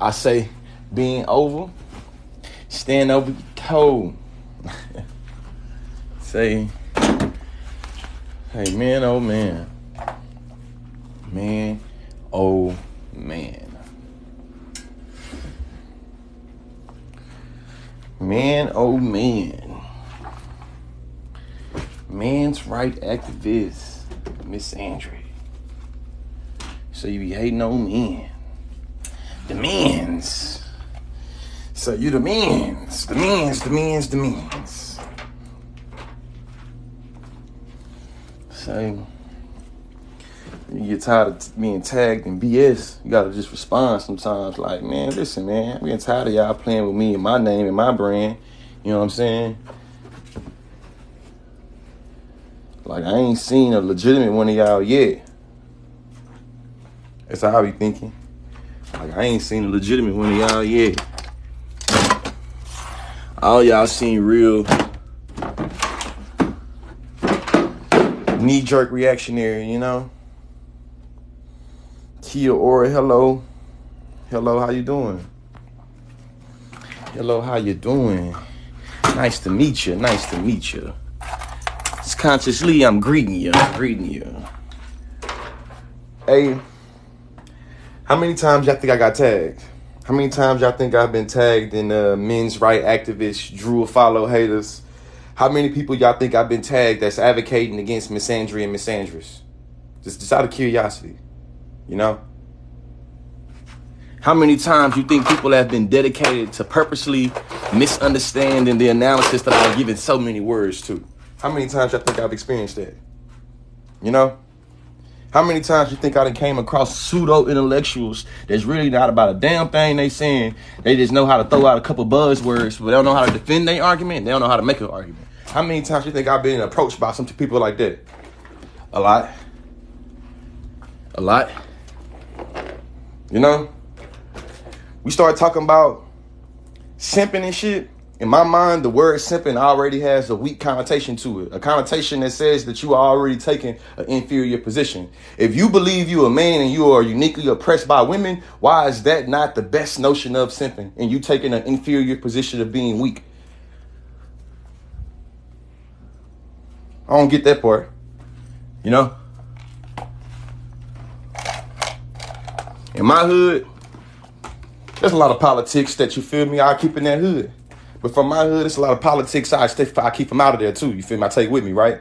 I say, being over, stand over your toe. Say, hey, man, oh, man. Man, oh, man. Man, oh, man. Man's right activist, Misandry. So you be hating on men. The men's. So you the men's. The men's. So you get tired of being tagged in BS. You gotta just respond sometimes like, man, listen, man, I'm getting tired of y'all playing with me and my name and my brand. You know what I'm saying? Like, I ain't seen a legitimate one of y'all yet. That's how I be thinking. Like, I ain't seen a legitimate one of y'all yet. All y'all seen real knee-jerk reactionary, you know? Kia Ora, hello. Hello, how you doing? Hello, how you doing? Nice to meet you. Nice to meet you. Consciously, I'm greeting you. Hey, how many times y'all think I got tagged? How many times y'all think I've been tagged in men's right activists, Drew Afualo haters? How many people y'all think I've been tagged that's advocating against misandry and misandrous? Just out of curiosity, you know? How many times you think people have been dedicated to purposely misunderstanding the analysis that I've given so many words to? How many times y'all think I've experienced that? You know? How many times you think I done came across pseudo-intellectuals that's really not about a damn thing they saying? They just know how to throw out a couple buzzwords, but they don't know how to defend their argument. They don't know how to make an argument. How many times you think I've been approached by some people like that? A lot. You know? We start talking about simping and shit. In my mind, the word simping already has a weak connotation to it. A connotation that says that you are already taking an inferior position. If you believe you a man and you are uniquely oppressed by women, why is that not the best notion of simping and you taking an inferior position of being weak? I don't get that part. You know? In my hood, there's a lot of politics that, you feel me, I keep in that hood. But from my hood, it's a lot of politics I keep them out of there too. You feel me? I take with me, right?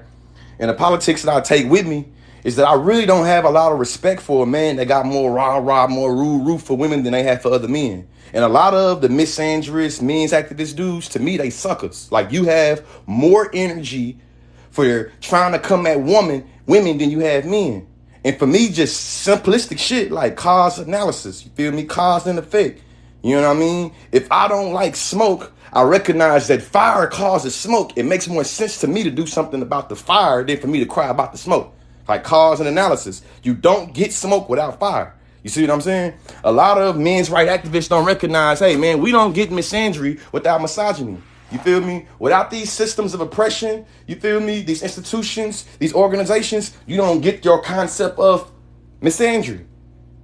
And the politics that I take with me is that I really don't have a lot of respect for a man that got more rah-rah, more rude for women than they have for other men. And a lot of the misandrous, men's activist dudes, to me, they suckers. Like, you have more energy for trying to come at women than you have men. And for me, just simplistic shit like cause analysis. You feel me? Cause and effect. You know what I mean? If I don't like smoke, I recognize that fire causes smoke. It makes more sense to me to do something about the fire than for me to cry about the smoke. Like cause and analysis. You don't get smoke without fire. You see what I'm saying? A lot of men's right activists don't recognize, hey, man, we don't get misandry without misogyny. You feel me? Without these systems of oppression, you feel me? These institutions, these organizations, you don't get your concept of misandry.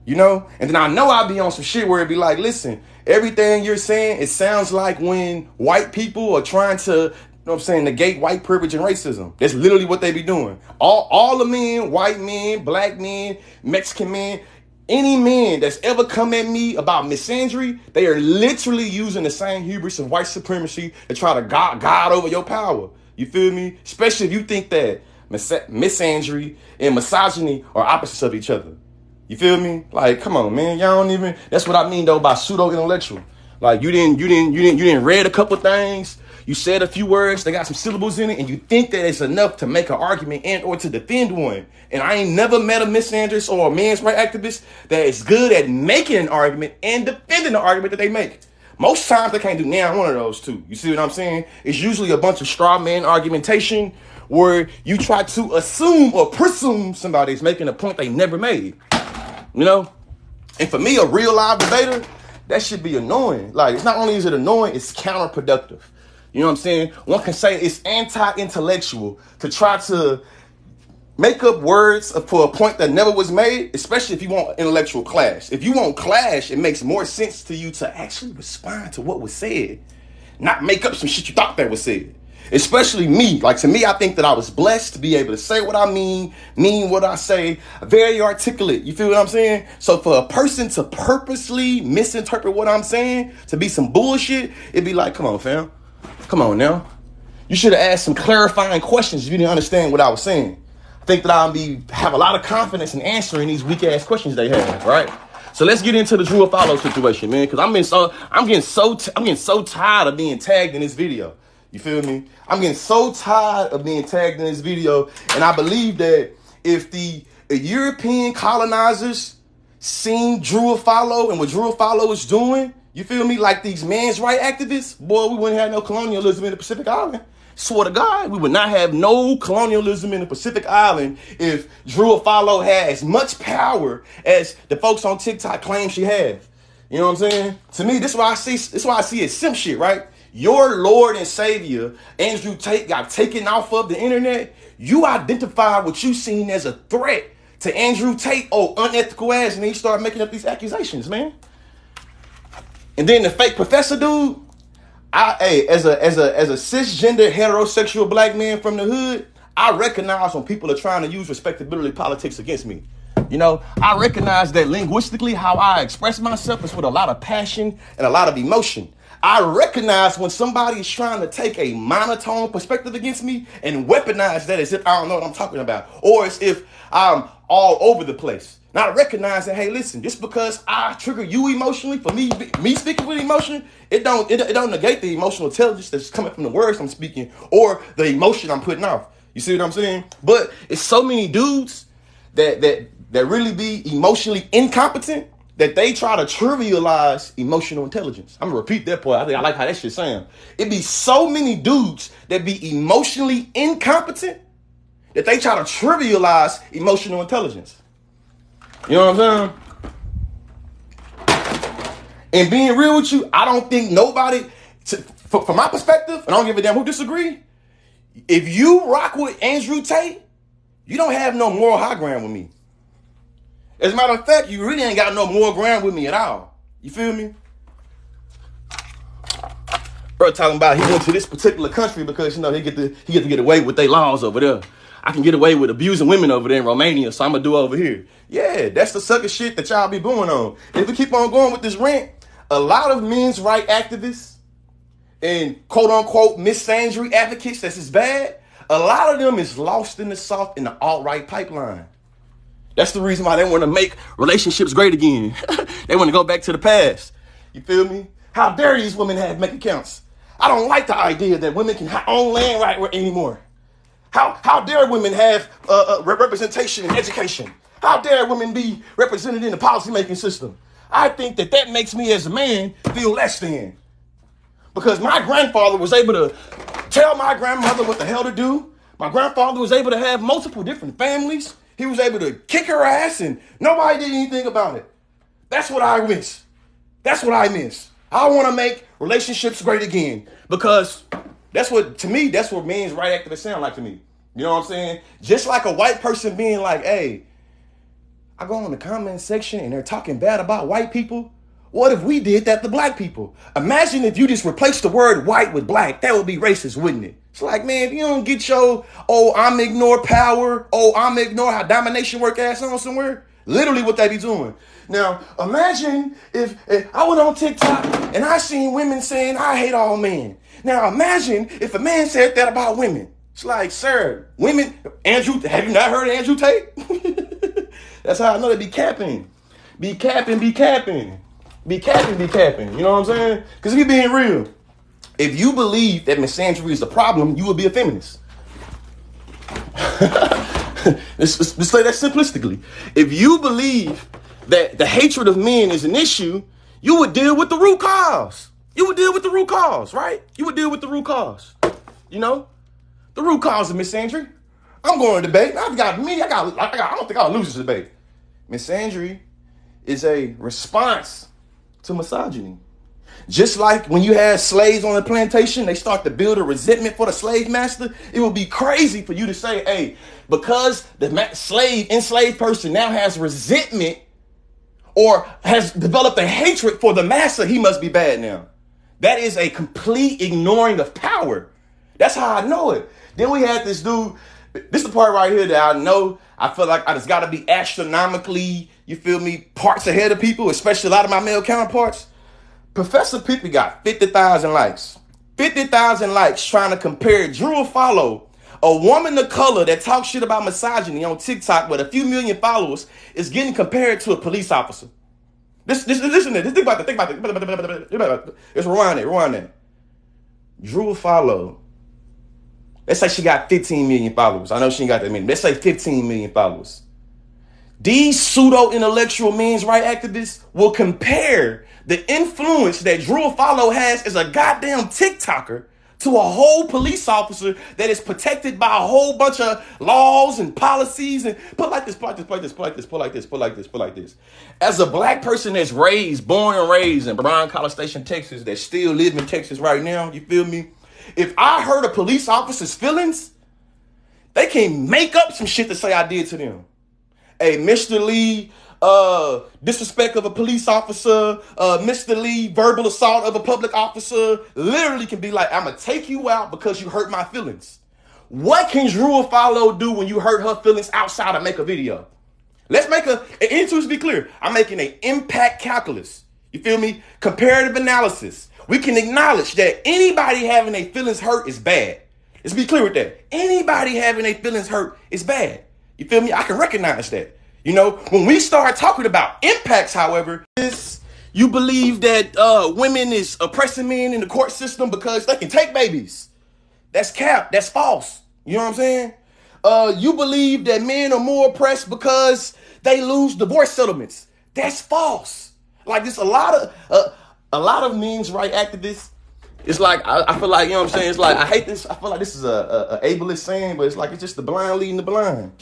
You know? And then I know I'll be on some shit where it'd be like, listen, everything you're saying, it sounds like when white people are trying to, you know what I'm saying, negate white privilege and racism. That's literally what they be doing. All the men, white men, black men, Mexican men, any man that's ever come at me about misandry, they are literally using the same hubris of white supremacy to try to God over your power. You feel me? Especially if you think that misandry and misogyny are opposites of each other. You feel me? Like, come on, man. Y'all don't even. That's what I mean though by pseudo-intellectual. Like, you didn't read a couple things. You said a few words. They got some syllables in it, and you think that it's enough to make an argument and or to defend one. And I ain't never met a misandrous or a man's right activist that is good at making an argument and defending the argument that they make. Most times they can't do now one of those two. You see what I'm saying? It's usually a bunch of straw man argumentation where you try to assume or presume somebody's making a point they never made. You know? And for me, a real live debater, that should be annoying. Like, it's not only is it annoying, it's counterproductive. You know what I'm saying? One can say it's anti-intellectual to try to make up words for a point that never was made, especially if you want intellectual clash. If you want clash, it makes more sense to you to actually respond to what was said, not make up some shit you thought that was said. Especially me. Like, to me, I think that I was blessed to be able to say what I mean what I say, very articulate. You feel what I'm saying? So for a person to purposely misinterpret what I'm saying, to be some bullshit, it'd be like, come on, fam. Come on now. You should have asked some clarifying questions if you didn't understand what I was saying. I think that I'll have a lot of confidence in answering these weak ass questions they have, right? So let's get into the Drew Afualo situation, man, because I'm getting so tired of being tagged in this video. You feel me? I'm getting so tired of being tagged in this video, and I believe that if the European colonizers seen Drew Afualo and what Drew Afualo is doing, you feel me, like these men's rights activists, boy, we wouldn't have no colonialism in the Pacific Island. Swear to God, we would not have no colonialism in the Pacific Island if Drew Afualo had as much power as the folks on TikTok claim she has. You know what I'm saying? To me, this is why I see it simp shit, right? Your Lord and Savior, Andrew Tate, got taken off of the internet. You identified what you seen as a threat to Andrew Tate, unethical ass, and then you start making up these accusations, man. And then the fake professor dude, as a cisgender heterosexual black man from the hood, I recognize when people are trying to use respectability politics against me. You know, I recognize that linguistically how I express myself is with a lot of passion and a lot of emotion. I recognize when somebody is trying to take a monotone perspective against me and weaponize that as if I don't know what I'm talking about, or as if I'm all over the place. Not recognizing, hey, listen, just because I trigger you emotionally, for me speaking with emotion, it don't negate the emotional intelligence that's coming from the words I'm speaking or the emotion I'm putting off. You see what I'm saying? But it's so many dudes that really be emotionally incompetent that they try to trivialize emotional intelligence. I'm gonna repeat that part. I think I like how that shit sound. It be so many dudes that be emotionally incompetent that they try to trivialize emotional intelligence. You know what I'm saying? And being real with you, I don't think nobody, from my perspective, and I don't give a damn who disagree, if you rock with Andrew Tate, you don't have no moral high ground with me. As a matter of fact, you really ain't got no moral ground with me at all. You feel me? Bro talking about he went to this particular country because, you know, he get to get away with their laws over there. I can get away with abusing women over there in Romania, so I'm going to do over here. Yeah, that's the sucker shit that y'all be going on. If we keep on going with this rant, a lot of men's rights activists and quote-unquote misandry advocates, that's as bad, a lot of them is lost in the soft in the alt-right pipeline. That's the reason why they want to make relationships great again. They want to go back to the past. You feel me? How dare these women have bank accounts? I don't like the idea that women can own land right anymore. How dare women have representation in education? How dare women be represented in the policymaking system? I think that makes me as a man feel less than. Because my grandfather was able to tell my grandmother what the hell to do. My grandfather was able to have multiple different families. He was able to kick her ass and nobody did anything about it. That's what I miss. That's what I miss. I want to make relationships great again because that's what men's right activists sound like to me. You know what I'm saying? Just like a white person being like, hey, I go in the comment section and they're talking bad about white people. What if we did that to black people? Imagine if you just replaced the word white with black. That would be racist, wouldn't it? It's like, man, if you don't get your, I'm ignore power, I'm ignore how domination work ass on somewhere. Literally what they be doing. Now, imagine if I went on TikTok and I seen women saying, I hate all men. Now, imagine if a man said that about women. It's like, sir, women, Andrew, have you not heard of Andrew Tate? That's how I know they be capping. Be capping. Be capping. You know what I'm saying? Because if you're being real, if you believe that misandry is the problem, you would be a feminist. Let's say that simplistically. If you believe that the hatred of men is an issue, you would deal with the root cause. You would deal with the root cause, right? You would deal with the root cause. You know? The root cause of misandry. I'm going to debate. I don't think I'll lose this debate. Misandry is a response to misogyny. Just like when you had slaves on the plantation, they start to build a resentment for the slave master. It would be crazy for you to say, hey, because the enslaved person now has resentment or has developed a hatred for the master, he must be bad now. That is a complete ignoring of power. That's how I know it. Then we had this dude. This is the part right here that I know. I feel like I just got to be astronomically, you feel me, parts ahead of people, especially a lot of my male counterparts. Professor Pippy got 50,000 likes. 50,000 likes trying to compare Drew Afualo, a woman of color that talks shit about misogyny on TikTok with a few million followers, is getting compared to a police officer. Listen to this. Think about it. Let's rewind that. Drew Afualo. Let's say she got 15 million followers. I know she ain't got that many. Let's say 15 million followers. These pseudo-intellectual men's right activists will compare the influence that Drew Afualo has as a goddamn TikToker to a whole police officer that is protected by a whole bunch of laws and policies and put like this. As a black person that's born and raised in Bryan College Station, Texas, that still live in Texas right now, you feel me? If I hurt a police officer's feelings, they can make up some shit to say I did to them. Hey, Mr. Lee, disrespect of a police officer, Mr. Lee, verbal assault of a public officer, literally can be like, I'm going to take you out because you hurt my feelings. What can Drew Afualo do when you hurt her feelings outside of make a video? Let's make to be clear, I'm making an impact calculus. You feel me? Comparative analysis. We can acknowledge that anybody having their feelings hurt is bad. Let's be clear with that. Anybody having their feelings hurt is bad. You feel me? I can recognize that. You know, when we start talking about impacts, however, you believe that women is oppressing men in the court system because they can take babies. That's cap. That's false. You know what I'm saying? You believe that men are more oppressed because they lose divorce settlements. That's false. Like there's a lot of men's right activists. It's like, I feel like, you know what I'm saying? It's like, I hate this. I feel like this is a ableist saying, but it's like, it's just the blind leading the blind.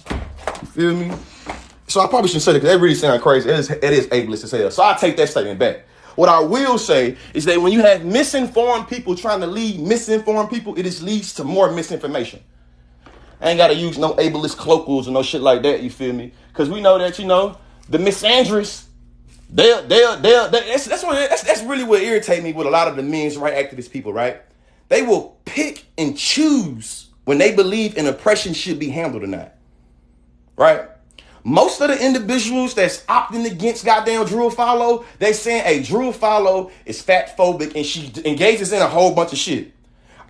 You feel me? So I probably shouldn't say that because that really sounds crazy. It is ableist to say that. So I take that statement back. What I will say is that when you have misinformed people trying to lead misinformed people, it just leads to more misinformation. I ain't got to use no ableist colloquials or no shit like that, you feel me? Because we know that, you know, the misandries, that's really what irritates me with a lot of the men's right activist people, right? They will pick and choose when they believe an oppression should be handled or not, right? Most of the individuals that's opting against goddamn Drew Afualo, they saying, hey, Drew Afualo is fat phobic and she engages in a whole bunch of shit.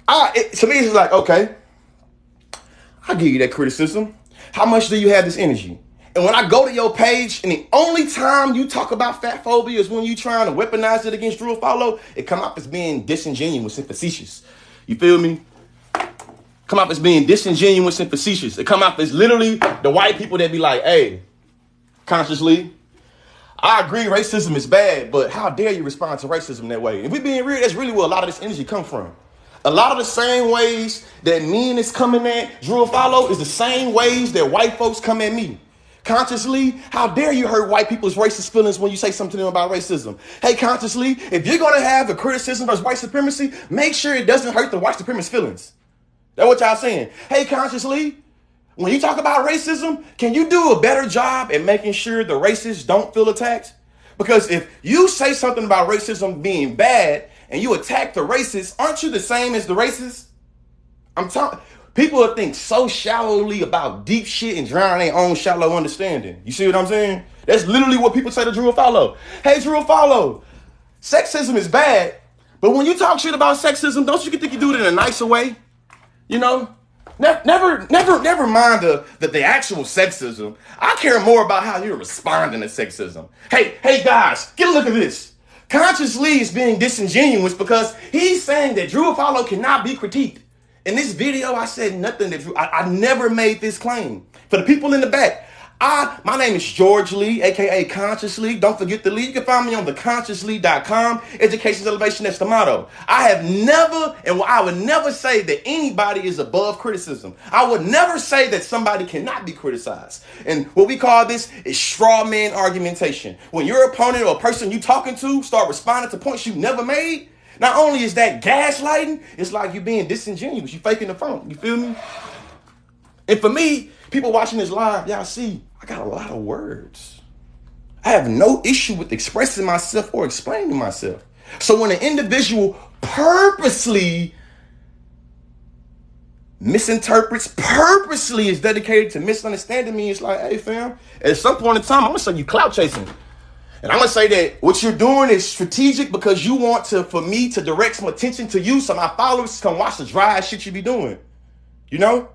To me, it's like, okay, I'll give you that criticism. How much do you have this energy? And when I go to your page and the only time you talk about fat phobia is when you trying to weaponize it against Drew Afualo, it come up as being disingenuous and facetious. You feel me? Come out as being disingenuous and facetious. It come out as literally the white people that be like, hey, consciously, I agree racism is bad, but how dare you respond to racism that way? If we being real, that's really where a lot of this energy come from. A lot of the same ways that men is coming at Drew Afualo is the same ways that white folks come at me. Consciously, how dare you hurt white people's racist feelings when you say something to them about racism? Hey, consciously, if you're going to have a criticism of white supremacy, make sure it doesn't hurt the white supremacist feelings. That's what y'all saying. Hey, consciously, when you talk about racism, can you do a better job at making sure the racists don't feel attacked? Because if you say something about racism being bad and you attack the racists, aren't you the same as the racists? I'm talking. People think so shallowly about deep shit and drown their own shallow understanding. You see what I'm saying? That's literally what people say to Drew Afualo. Hey, Drew Afualo, sexism is bad, but when you talk shit about sexism, don't you think you do it in a nicer way? You know, never mind the actual sexism. I care more about how you're responding to sexism. Hey guys, get a look at this. Consciously is being disingenuous because he's saying that Drew Afualo cannot be critiqued. In this video, I said nothing that I never made this claim. For the people in the back, My name is George Lee, aka Consciously. Don't forget the Lee. You can find me on theconsciously.com. Education's elevation, that's the motto. I have never, and I would never say that anybody is above criticism. I would never say that somebody cannot be criticized. And what we call this is straw man argumentation. When your opponent or person you talking to start responding to points you never made, not only is that gaslighting, it's like you being disingenuous. You faking the phone. You feel me? And for me, people watching this live, y'all see, I got a lot of words. I have no issue with expressing myself or explaining myself. So when an individual purposely misinterprets, purposely is dedicated to misunderstanding me, it's like, hey fam, at some point in time, I'm gonna say you clout chasing. And I'm gonna say that what you're doing is strategic because you want for me to direct some attention to you so my followers can watch the dry ass shit you be doing. You know?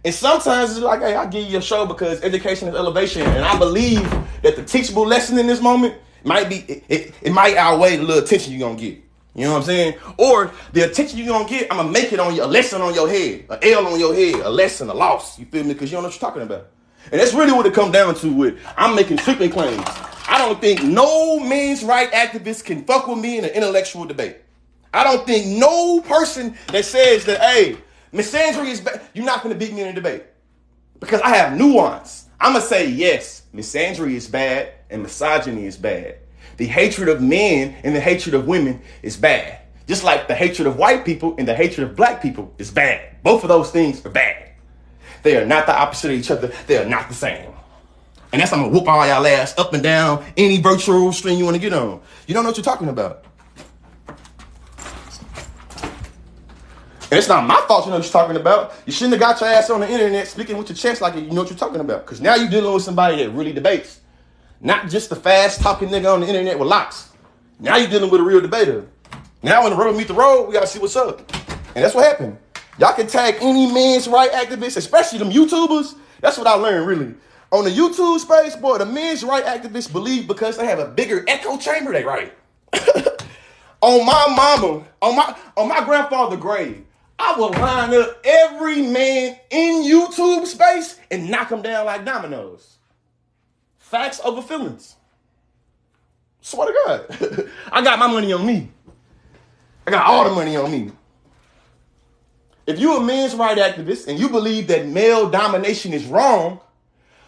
And sometimes it's like, hey, I'll give you a show because education is elevation. And I believe that the teachable lesson in this moment might be, it might outweigh the little attention you're going to get. You know what I'm saying? Or the attention you're going to get, I'm going to make it on you, a lesson on your head, a L on your head, a lesson, a loss. You feel me? Because you don't know what you're talking about. And that's really what it comes down to with, I'm making sweeping claims. I don't think no men's right activist can fuck with me in an intellectual debate. I don't think no person that says that, hey, Misandry is bad. You're not going to beat me in a debate because I have nuance. I'm going to say, yes, misandry is bad and misogyny is bad. The hatred of men and the hatred of women is bad. Just like the hatred of white people and the hatred of black people is bad. Both of those things are bad. They are not the opposite of each other. They are not the same. And that's, I'm going to whoop all y'all ass up and down any virtual stream you want to get on. You don't know what you're talking about. And it's not my fault you know what you're talking about. You shouldn't have got your ass on the internet speaking with your chest like you know what you're talking about. Because now you're dealing with somebody that really debates. Not just the fast talking nigga on the internet with locks. Now you're dealing with a real debater. Now when the rubber meet the road, we got to see what's up. And that's what happened. Y'all can tag any men's right activists, especially them YouTubers. That's what I learned really. On the YouTube space, boy, the men's right activists believe because they have a bigger echo chamber, they right. On my mama, on my grandfather's grave, I will line up every man in YouTube space and knock them down like dominoes. Facts over feelings. Swear to God. I got my money on me. I got all the money on me. If you're a men's right activist and you believe that male domination is wrong,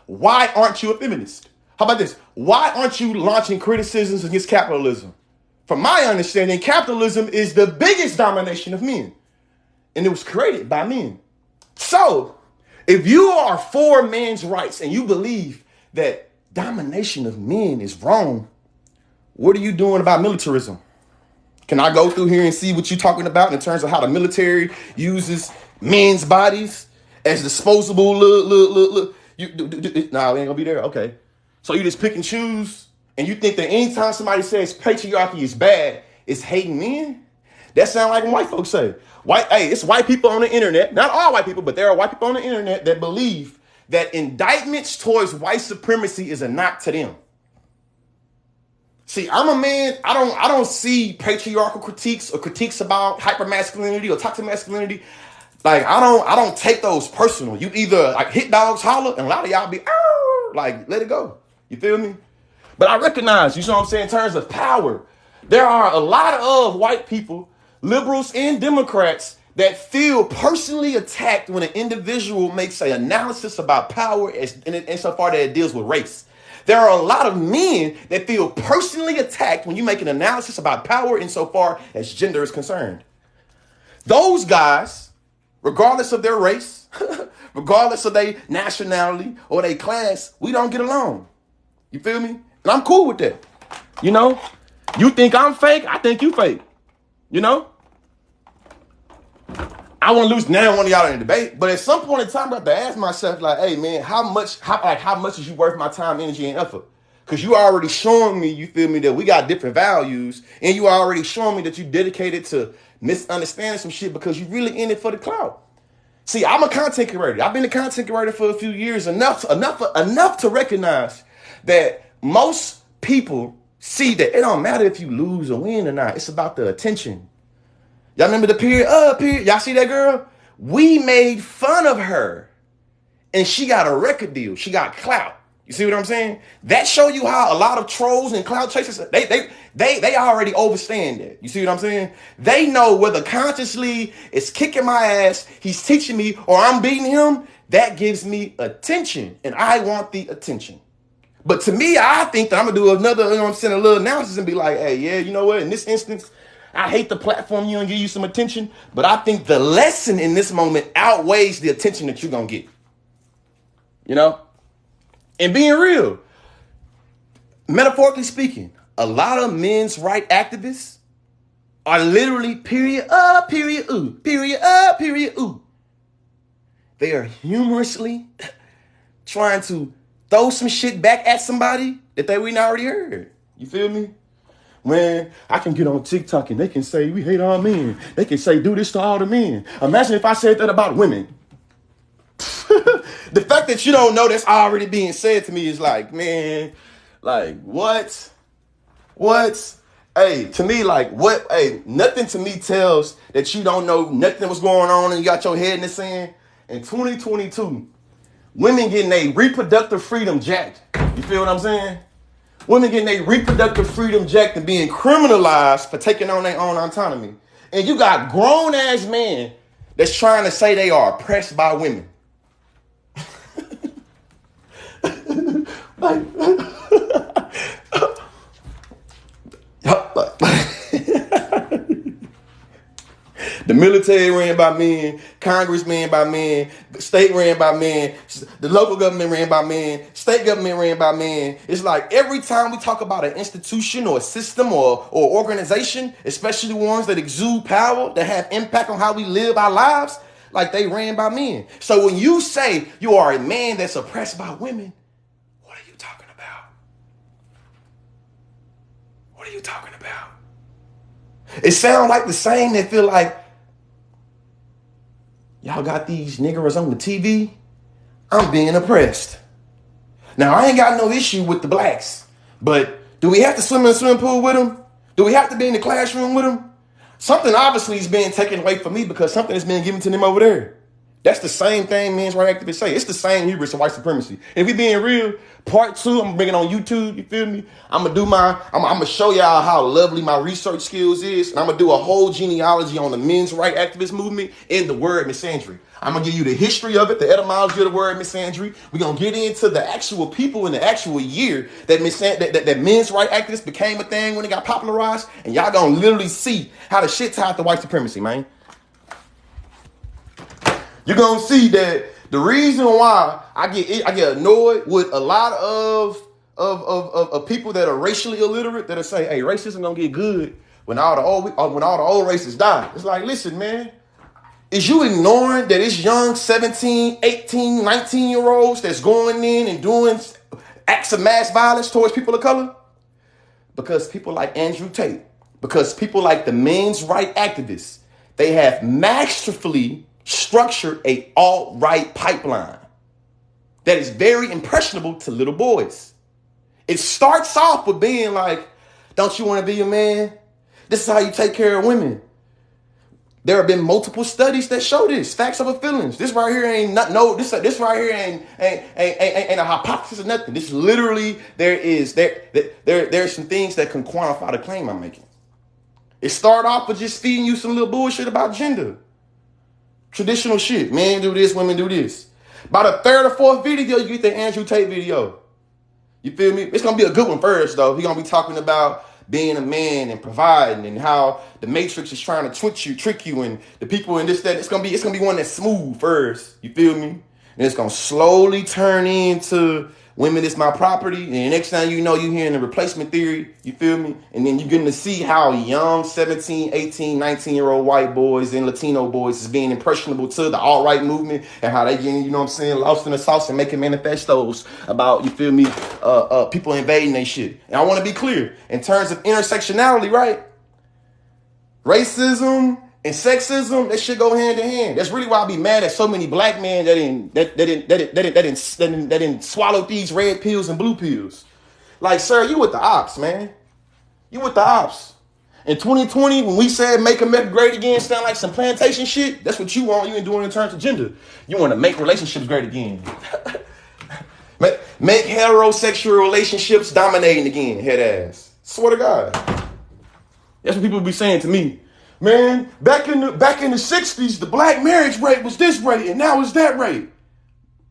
why aren't you a feminist? How about this? Why aren't you launching criticisms against capitalism? From my understanding, capitalism is the biggest domination of men. And it was created by men. So, if you are for men's rights and you believe that domination of men is wrong, what are you doing about militarism? Can I go through here and see what you're talking about in terms of how the military uses men's bodies as disposable? Nah, we ain't gonna be there. Okay. So you just pick and choose, and you think that anytime somebody says patriarchy is bad, it's hating men? That sounds like when white folks say. It's white people on the internet, not all white people, but there are white people on the internet that believe that indictments towards white supremacy is a knock to them. See, I'm a man, I don't see patriarchal critiques or critiques about hypermasculinity or toxic masculinity. Like, I don't take those personal. You either like hit dogs holler, and a lot of y'all be like, let it go. You feel me? But I recognize, you know what I'm saying, in terms of power, there are a lot of white people, liberals and Democrats, that feel personally attacked when an individual makes an analysis about power insofar that it deals with race. There are a lot of men that feel personally attacked when you make an analysis about power insofar as gender is concerned. Those guys, regardless of their race, regardless of their nationality or their class, we don't get along. You feel me? And I'm cool with that. You know, you think I'm fake, I think you fake. You know? I want to lose now one of y'all in a debate, but at some point in time, I have to ask myself, like, hey man, how much is you worth my time, energy, and effort? Because you already showing me, you feel me, that we got different values, and you already showing me that you dedicated to misunderstanding some shit because you really in it for the clout. See, I'm a content creator. I've been a content creator for a few years, enough to recognize that most people see that it don't matter if you lose or win or not. It's about the attention. Y'all remember the period? Y'all see that girl? We made fun of her and she got a record deal. She got clout. You see what I'm saying? That show you how a lot of trolls and clout chasers, they already understand that. You see what I'm saying? They know whether consciously it's kicking my ass, he's teaching me, or I'm beating him. That gives me attention, and I want the attention. But to me, I think that I'm gonna do another, you know what I'm saying, a little analysis and be like, hey, yeah, you know what? In this instance, I hate the platform you and give you some attention, but I think the lesson in this moment outweighs the attention that you're gonna get. You know? And being real, metaphorically speaking, a lot of men's rights activists are literally period ooh. They are humorously trying to throw some shit back at somebody that we already heard. You feel me? Man, I can get on TikTok and they can say we hate all men. They can say do this to all the men. Imagine if I said that about women. The fact that you don't know that's already being said to me is like, man, like what? Hey, to me, like what? Hey, nothing to me tells that you don't know nothing was going on and you got your head in the sand. In 2022, women getting a reproductive freedom jacked. You feel what I'm saying? Women getting a reproductive freedom jacked and being criminalized for taking on their own autonomy. And you got grown ass men that's trying to say they are oppressed by women. The military ran by men, Congress ran by men, state ran by men, the local government ran by men, state government ran by men. It's like every time we talk about an institution or a system or organization, especially ones that exude power, that have impact on how we live our lives, like they ran by men. So when you say you are a man that's oppressed by women, what are you talking about? What are you talking about? It sounds like the same that feel like, y'all got these niggers on the TV. I'm being oppressed. Now, I ain't got no issue with the blacks, but do we have to swim in the swimming pool with them? Do we have to be in the classroom with them? Something obviously is being taken away from me because something is being given to them over there. That's the same thing men's rights activists say. It's the same hubris of white supremacy. If we being real, part 2, I'm gonna bring it on YouTube. You feel me? I'm gonna show y'all how lovely my research skills is, and I'm gonna do a whole genealogy on the men's rights activist movement in the word misandry. I'm gonna give you the history of it, the etymology of the word misandry. We're gonna get into the actual people in the actual year that men's rights activists became a thing when it got popularized, and y'all gonna literally see how the shit tied to white supremacy, man. You're gonna see that the reason why I get annoyed with a lot of people that are racially illiterate that are saying, hey, racism gonna get good when all the old races die. It's like, listen, man, is you ignoring that it's young 17, 18, 19-year-olds that's going in and doing acts of mass violence towards people of color? Because people like Andrew Tate, because people like the men's rights activists, they have masterfully structured a alt-right pipeline that is very impressionable to little boys. It starts off with being like, don't you want to be a man? This is how you take care of women. There have been multiple studies that show this. Facts over feelings. This right here ain't this right here ain't a hypothesis or nothing. This literally there's some things that can quantify the claim I'm making. It started off with just feeding you some little bullshit about gender. Traditional shit. Men do this, women do this. By the 3rd or 4th video, you get the Andrew Tate video. You feel me? It's going to be a good one first, though. He's going to be talking about being a man and providing and how the Matrix is trying to trick you and the people in this, that. It's going to be one that's smooth first. You feel me? And it's going to slowly turn into women is my property. And the next time you know, you hearing the replacement theory. You feel me? And then you're getting to see how young 17, 18, 19-year-old white boys and Latino boys is being impressionable to the alt-right movement and how they getting, you know what I'm saying, lost in the sauce and making manifestos about, you feel me, people invading they shit. And I want to be clear, in terms of intersectionality, right? Racism and sexism, that shit go hand in hand. That's really why I be mad at so many black men that didn't swallow these red pills and blue pills. Like, sir, you with the ops, man. You with the ops. In 2020, when we said make America great again, sound like some plantation shit, that's what you want. You ain't doing in terms of gender. You want to make relationships great again. Make heterosexual relationships dominating again, head ass. Swear to God. That's what people be saying to me. Man, back in the 60s, the black marriage rate was this rate, and now it's that rate.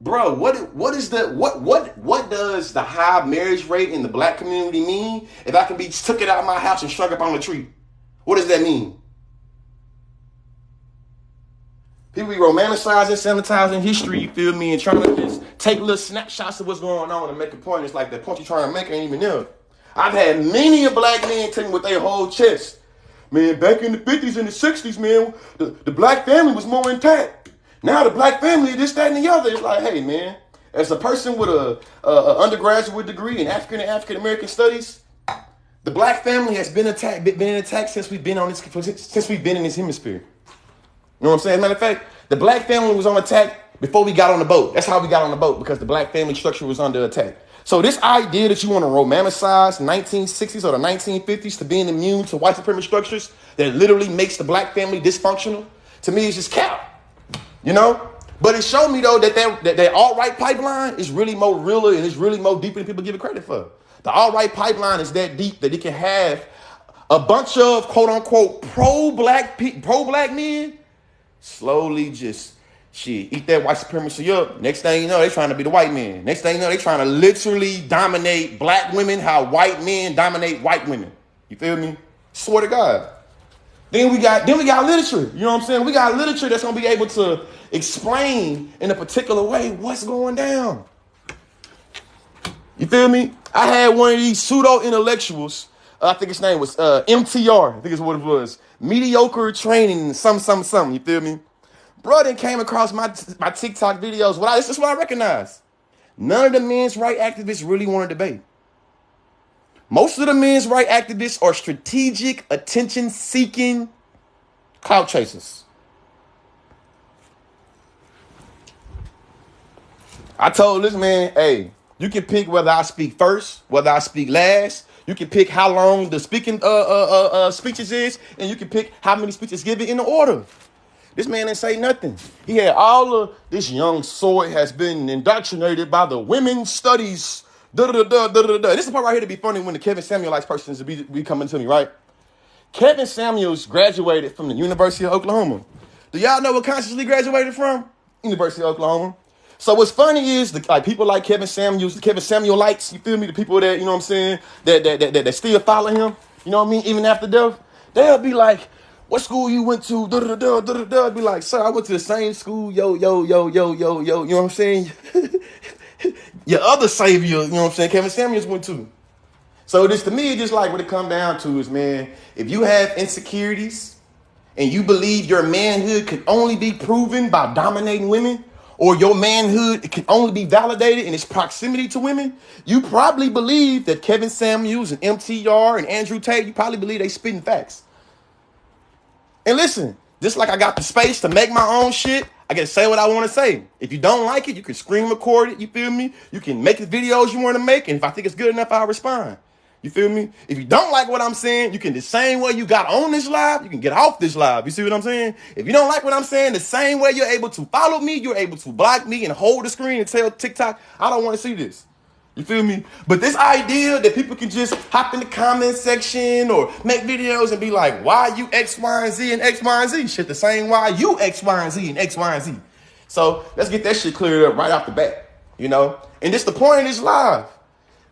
Bro, what does the high marriage rate in the black community mean if I can be took it out of my house and strung up on a tree? What does that mean? People be romanticizing, sanitizing history, you feel me, and trying to just take little snapshots of what's going on and make a point. It's like the point you're trying to make ain't even there. I've had many a black men tell me with their whole chest. Man, back in the 50s and the 60s, man, the black family was more intact. Now the black family, this, that, and the other. It's like, hey, man, as a person with a undergraduate degree in African and African American studies, the black family has been attacked since we've been in this hemisphere. You know what I'm saying? As a matter of fact, the black family was on attack before we got on the boat. That's how we got on the boat, because the black family structure was under attack. So this idea that you want to romanticize 1960s or the 1950s to being immune to white supremacy structures that literally makes the black family dysfunctional, to me is just cap. You know? But it showed me, though, that alt-right pipeline is really more realer and it's really more deeper than people give it credit for. The alt-right pipeline is that deep that it can have a bunch of quote-unquote pro-black men slowly just eat that white supremacy up. Next thing you know, they trying to be the white men. Next thing you know, they trying to literally dominate black women how white men dominate white women. You feel me? Swear to God. Then we got literature. You know what I'm saying? We got literature that's gonna be able to explain in a particular way what's going down. You feel me? I had one of these pseudo-intellectuals. I think his name was MTR. I think is what it was. Mediocre training, something. You feel me? Bro, then came across my TikTok videos. This is what I recognize. None of the men's right activists really want to debate. Most of the men's right activists are strategic, attention-seeking clout chasers. I told this man, hey, you can pick whether I speak first, whether I speak last. You can pick how long the speaking speeches is, and you can pick how many speeches given in the order. This man didn't say nothing. He had all of this young sword has been indoctrinated by the women's studies. This is the part right here to be funny when the Kevin Samuelites person be coming to me, right? Kevin Samuels graduated from the University of Oklahoma. Do y'all know what consciously graduated from? University of Oklahoma. So what's funny is people like Kevin Samuels, the Kevin Samuelites, you feel me? The people that, you know what I'm saying, that still follow him, you know what I mean, even after death, they'll be like, what school you went to? I'll be like, sir, I went to the same school, yo, you know what I'm saying? Your other savior, you know what I'm saying, Kevin Samuels went to. So this, to me, just like what it come down to is, man, if you have insecurities and you believe your manhood can only be proven by dominating women, or your manhood can only be validated in its proximity to women, you probably believe that Kevin Samuels and MTR and Andrew Tate, you probably believe they spitting facts. And listen, just like I got the space to make my own shit, I get to say what I want to say. If you don't like it, you can screen record it, you feel me? You can make the videos you want to make, and if I think it's good enough, I'll respond. You feel me? If you don't like what I'm saying, you can, the same way you got on this live, you can get off this live. You see what I'm saying? If you don't like what I'm saying, the same way you're able to follow me, you're able to block me and hold the screen and tell TikTok, I don't want to see this. You feel me? But this idea that people can just hop in the comment section or make videos and be like, why you X, Y, and Z and X, Y, and Z? Shit, the same why you X, Y, and Z and X, Y, and Z. So let's get that shit cleared up right off the bat, you know? And this the point of this live.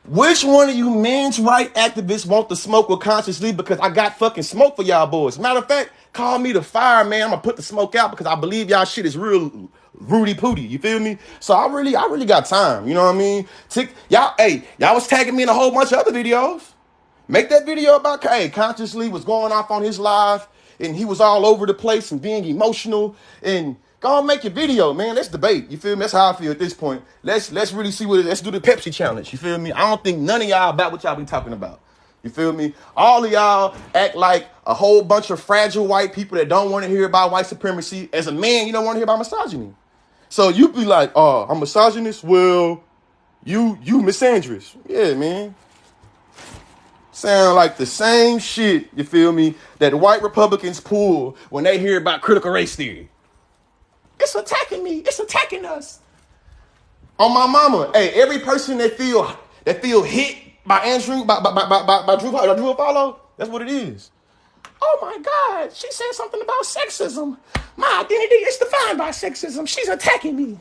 Which one of you men's right activists want the smoke with consciously? Because I got fucking smoke for y'all boys. Matter of fact, call me the fire man. I'm gonna put the smoke out because I believe y'all shit is real Rudy Pooty. You feel me? So I really got time. You know what I mean? Y'all was tagging me in a whole bunch of other videos. Make that video about consciously was going off on his live and he was all over the place and being emotional, and go on, make your video, man. Let's debate. You feel me? That's how I feel at this point. Let's really see let's do the Pepsi challenge. You feel me? I don't think none of y'all about what y'all be talking about. You feel me? All of y'all act like a whole bunch of fragile white people that don't want to hear about white supremacy. As a man, you don't want to hear about misogyny. So you be like, oh, I'm misogynist? Well, you misandrous. Yeah, man. Sound like the same shit, you feel me, that white Republicans pull when they hear about critical race theory. It's attacking me. It's attacking us. On my mama, hey, every person that feel hit by Drew Afualo, that's what it is. Oh my God, she said something about sexism. My identity is defined by sexism. She's attacking me.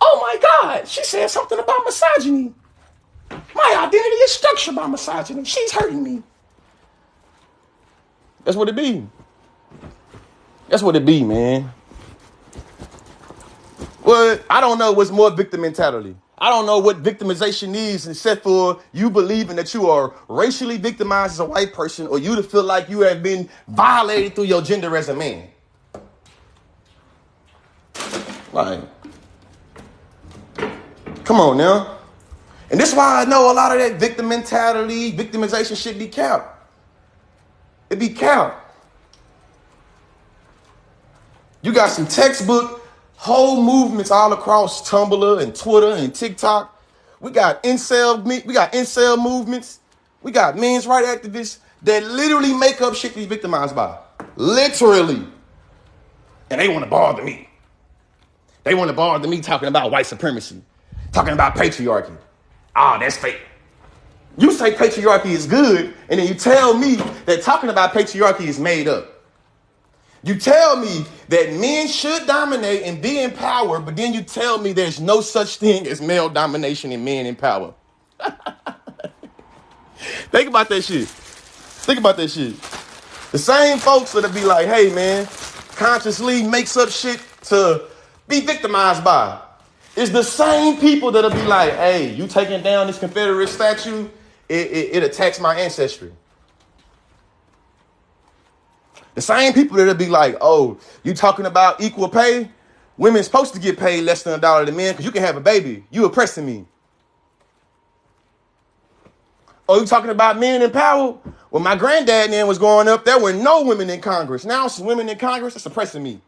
Oh my God, she said something about misogyny. My identity is structured by misogyny. She's hurting me. That's what it be. That's what it be, man. Well, I don't know what's more victim mentality. I don't know what victimization is except for you believing that you are racially victimized as a white person or you to feel like you have been violated through your gender as a man. Like, come on now. And this is why I know a lot of that victim mentality, victimization shit be capped. It be capped. You got some textbook whole movements all across Tumblr and Twitter and TikTok. We got incel movements. We got men's rights activists that literally make up shit to be victimized by. Literally. And they want to bother me. They want to bother me talking about white supremacy, talking about patriarchy. Ah, that's fake. You say patriarchy is good, and then you tell me that talking about patriarchy is made up. You tell me that men should dominate and be in power, but then you tell me there's no such thing as male domination and men in power. Think about that shit. Think about that shit. The same folks that'll be like, hey, man, consciously makes up shit to be victimized by. It's the same people that'll be like, hey, you taking down this Confederate statue, it attacks my ancestry. The same people that'll be like, oh, you talking about equal pay? Women's supposed to get paid less than $1 than men because you can have a baby. You oppressing me. Oh, you talking about men in power? When my granddad then was growing up, there were no women in Congress. Now some women in Congress, that's oppressing me.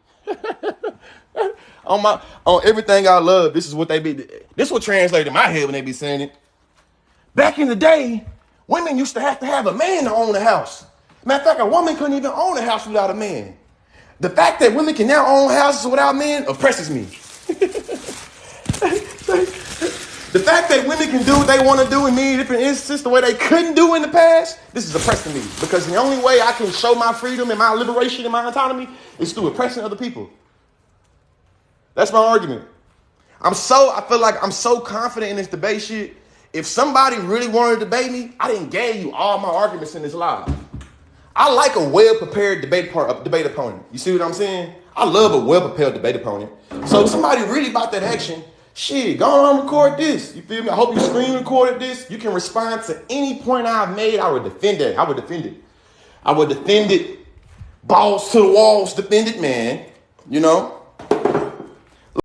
on everything I love, this is what they be. This will translate in my head when they be saying it. Back in the day, women used to have a man to own the house. Matter of fact, a woman couldn't even own a house without a man. The fact that women can now own houses without men oppresses me. The fact that women can do what they want to do in many different instances the way they couldn't do in the past, this is oppressing me. Because the only way I can show my freedom and my liberation and my autonomy is through oppressing other people. That's my argument. I feel like I'm so confident in this debate shit. If somebody really wanted to debate me, I didn't gave you all my arguments in this live. I like a well-prepared debate opponent. You see what I'm saying? I love a well-prepared debate opponent. So if somebody really about that action, shit, go on and record this. You feel me? I hope you screen recorded this. You can respond to any point I've made. I would defend it. I would defend it. Balls to the walls, defend it, man. You know?